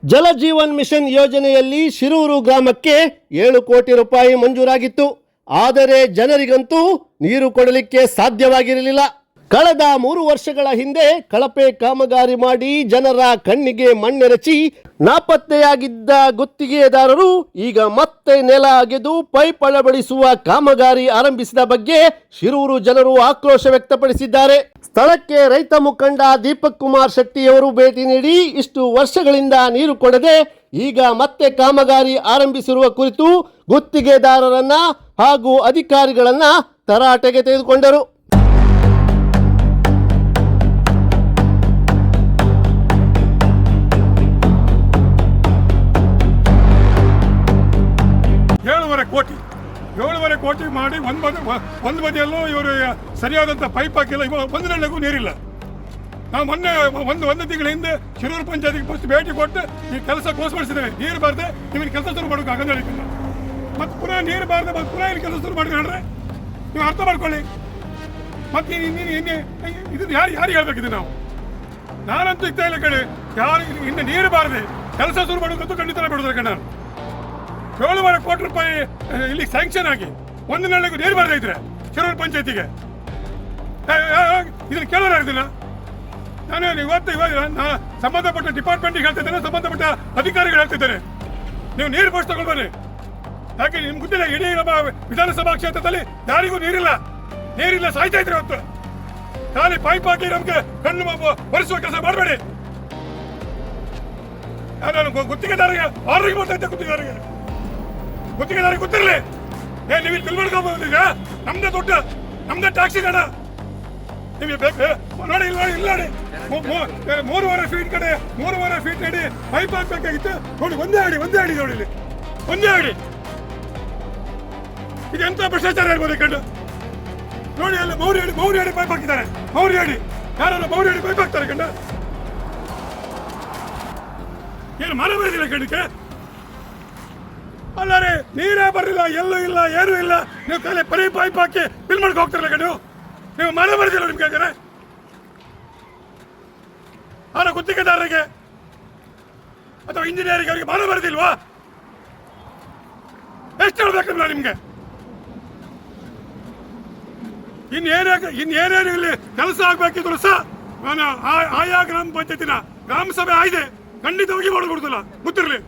ಜಲ ಜೀವನ್ ಮಿಷನ್ ಯೋಜನೆಯಲ್ಲಿ ಶಿರೂರು ಗ್ರಾಮಕ್ಕೆ 7 ಕೋಟಿ ರೂಪಾಯಿ ಮಂಜೂರಾಗಿತ್ತು. ಆದರೆ ಜನರಿಗಂತೂ ನೀರು ಕೊಡಲಿಕ್ಕೆ ಸಾಧ್ಯವಾಗಿರಲಿಲ್ಲ. ಕಳೆದ 3 ವರ್ಷಗಳ ಹಿಂದೆ ಕಳಪೆ ಕಾಮಗಾರಿ ಮಾಡಿ ಜನರ ಕಣ್ಣಿಗೆ ಮಣ್ಣೆರಚಿ ನಾಪತ್ತೆಯಾಗಿದ್ದ ಗುತ್ತಿಗೆದಾರರು ಈಗ ಮತ್ತೆ ನೆಲ ಅಗೆದು ಪೈಪ್ ಅಳವಡಿಸುವ ಕಾಮಗಾರಿ ಆರಂಭಿಸಿದ ಬಗ್ಗೆ ಶಿರೂರು ಜನರು ಆಕ್ರೋಶ ವ್ಯಕ್ತಪಡಿಸಿದ್ದಾರೆ. ಸ್ಥಳಕ್ಕೆ ರೈತ ಮುಖಂಡ ದೀಪಕ್ ಕುಮಾರ್ ಶೆಟ್ಟಿಯವರು ಭೇಟಿ ನೀಡಿ ಇಷ್ಟು ವರ್ಷಗಳಿಂದ ನೀರು ಕೊಡದೆ ಈಗ ಮತ್ತೆ ಕಾಮಗಾರಿ ಆರಂಭಿಸಿರುವ ಕುರಿತು ಗುತ್ತಿಗೆದಾರರನ್ನ ಹಾಗೂ ಅಧಿಕಾರಿಗಳನ್ನ ತರಾಟೆಗೆ ತೆಗೆದುಕೊಂಡರು. ಏಳೂವರೆ ಕೋಟಿ ಮಾಡಿ ಒಂದು ಬದಿಯಲ್ಲೂ ಇವರು ಸರಿಯಾದಂಥ ಪೈಪ್ ಹಾಕಿಲ್ಲ. ಒಂದು ನಳ್ಳಿಗೂ ನೀರಿಲ್ಲ. ನಾವು ಮೊನ್ನೆ ಒಂದು ತಿಂಗಳ ಹಿಂದೆ ಶಿರೂರು ಪಂಚಾಯತಿಗೆ ಫಸ್ಟ್ ಭೇಟಿ ಕೊಟ್ಟು ಈ ಕೆಲಸ ಘೋಷಿಸಿದ್ದೇವೆ. ನೀರು ಬಾರದೆ ನಿಮಗೆ ಕೆಲಸ ಶುರು ಮಾಡೋಕೆ ಆಗಲ್ಲ. ಮತ್ತು ಪುನಃ ನೀರು ಬಾರದೆ ಮತ್ತು ಪುನಃ ಇಲ್ಲಿ ಕೆಲಸ ಶುರು ಮಾಡಿದ್ರೆ ನೀವು ಅರ್ಥ ಮಾಡ್ಕೊಳ್ಳಿ. ಮತ್ತೆ ಇದನ್ನು ಯಾರು ಹೇಳ್ಬೇಕಿದೆ? ನಾನಂತೂ ಇತ್ತ ಇಲ್ಲ ಕಡೆ ಯಾರು ಇನ್ನು ನೀರು ಬಾರದೆ ಕೆಲಸ ಶುರು ಮಾಡೋಕ್ಕಂತೂ ಖಂಡಿತ ಬಿಡೋದ್ರೆ ಕಣ. 7.5 ಕೋಟಿ ರೂಪಾಯಿ ಇಲ್ಲಿ ಸ್ಯಾಂಕ್ಷನ್ ಆಗಿ ಒಂದು ನಳ್ಳಿಗೂ ನೀರು ಬಾರದೆ ಇದ್ರೆ ಶಿರೂರು ಪಂಚಾಯತಿಗೆ ಇದನ್ನು ಕೇಳೋರು ಆಗ್ತಿಲ್ಲ. ನಾನು ಇವಾಗ ಸಂಬಂಧಪಟ್ಟ ಡಿಪಾರ್ಟ್ಮೆಂಟಿಗೆ ಹೇಳ್ತಿದ್ದೇನೆ, ಸಂಬಂಧಪಟ್ಟ ಅಧಿಕಾರಿಗಳು ಹೇಳ್ತಿದ್ದೇನೆ, ನೀವು ನೀರು ಬಸ್ ತಗೊಂಡ್ಬನ್ನಿ. ಯಾಕೆ ನಿಮ್ಗೆ ಗೊತ್ತಿಲ್ಲ, ಇಡೀ ನಮ್ಮ ವಿಧಾನಸಭಾ ಕ್ಷೇತ್ರದಲ್ಲಿ ಯಾರಿಗೂ ನೀರಿಲ್ಲ ಸಾಯ್ತಾ ಇದ್ರೆ ಹೊತ್ತು. ಖಾಲಿ ಪೈಪ್ ಹಾಕಿ ನಮ್ಗೆ ಕಣ್ಣು ಒರೆಸುವ ಕೆಲಸ ಮಾಡಬೇಡಿ. ನಾನು ಗುತ್ತಿಗೆದಾರಿಗೆ ಆರ್ಡರ್ ಮಾಡ್ತಾ ಇದ್ದೆ. ಗುತ್ತಿಗೆದಾರಿಗೆ ಗೊತ್ತಿರಲಿ. ನೀವು ಇಲ್ಲಿ ಬಿಲ್ ಮಾಡ್ಕೊಬೋದೀಗ ನಮ್ದೇ ದುಡ್ಡು, ನಮ್ದೇ ಟ್ಯಾಕ್ಸಿ ಹಣ. ನಿಮಗೆ ಬೇಕು ನೋಡಿ, ಇಲ್ಲ ನೋಡಿ 3.5 ಫೀಟ್ ಕಡೆ 3.5 ಫೀಟ್ ನಡಿ ಪೈಪ್ ಹಾಕ್ಬೇಕಾಗಿತ್ತು. ನೋಡಿ ಒಂದೇ ಅಡಿ ನೋಡಿ, ಇಲ್ಲಿ ಒಂದೇ ಅಡಿ. ಇದು ಎಂತ ಭ್ರಷ್ಟಾಚಾರ ಇರ್ಬೋದು ಕಂಡು ನೋಡಿ. ಅಲ್ಲ ಮೌರಿ ಅಡಿ ಪೈಪ್ ಹಾಕಿದ್ದಾರೆ. ಮೌರಿ ಅಡಿ ಪೈಪ್ ಹಾಕ್ತಾರೆ ಕಂಡ. ಏನು ಮರ ಬರೋದಿಲ್ಲ ಕಣ್ಣಕ್ಕೆ. ಅಲ್ಲರೇ ನೀರೇ ಬರಲಿಲ್ಲ, ಎಲ್ಲೂ ಇಲ್ಲ, ಏನೂ ಇಲ್ಲ. ನೀವು ಖಾಲಿ ಪೈಪ್ ಹಾಕಿ ಬಿಲ್ ಮಾಡ್ಕೊ ಹೋಗ್ತಾರಲ್ಲ ಕಣ್ಣು. ನೀವು ಮರ ಬರೋದಿಲ್ಲ ನಿಮ್ಗೆ ಹಾಗಾರೆ. ಆಗ ಗುತ್ತಿಗೆದಾರರಿಗೆ ಅಥವಾ ಇಂಜಿನಿಯರಿಗೆ ಅವರಿಗೆ ಮರ ಬರೋದಿಲ್ವಾ? ಎಷ್ಟು ಹೇಳ್ಬೇಕಲ್ಲ ನಿಮ್ಗೆ? ಇನ್ನೇನೇನು ಇಲ್ಲಿ ಕೆಲಸ ಆಗ್ಬೇಕಿದ್ರು ಸಹ ನಾನು ಆಯಾ ಗ್ರಾಮ ಪಂಚಾಯತಿನ ಗ್ರಾಮ ಸಭೆ ಆಯ್ದೆ ಖಂಡಿತವಾಗಿ ಮಾಡಕೊಡ್ತಿಲ್ಲ, ಗೊತ್ತಿರಲಿ.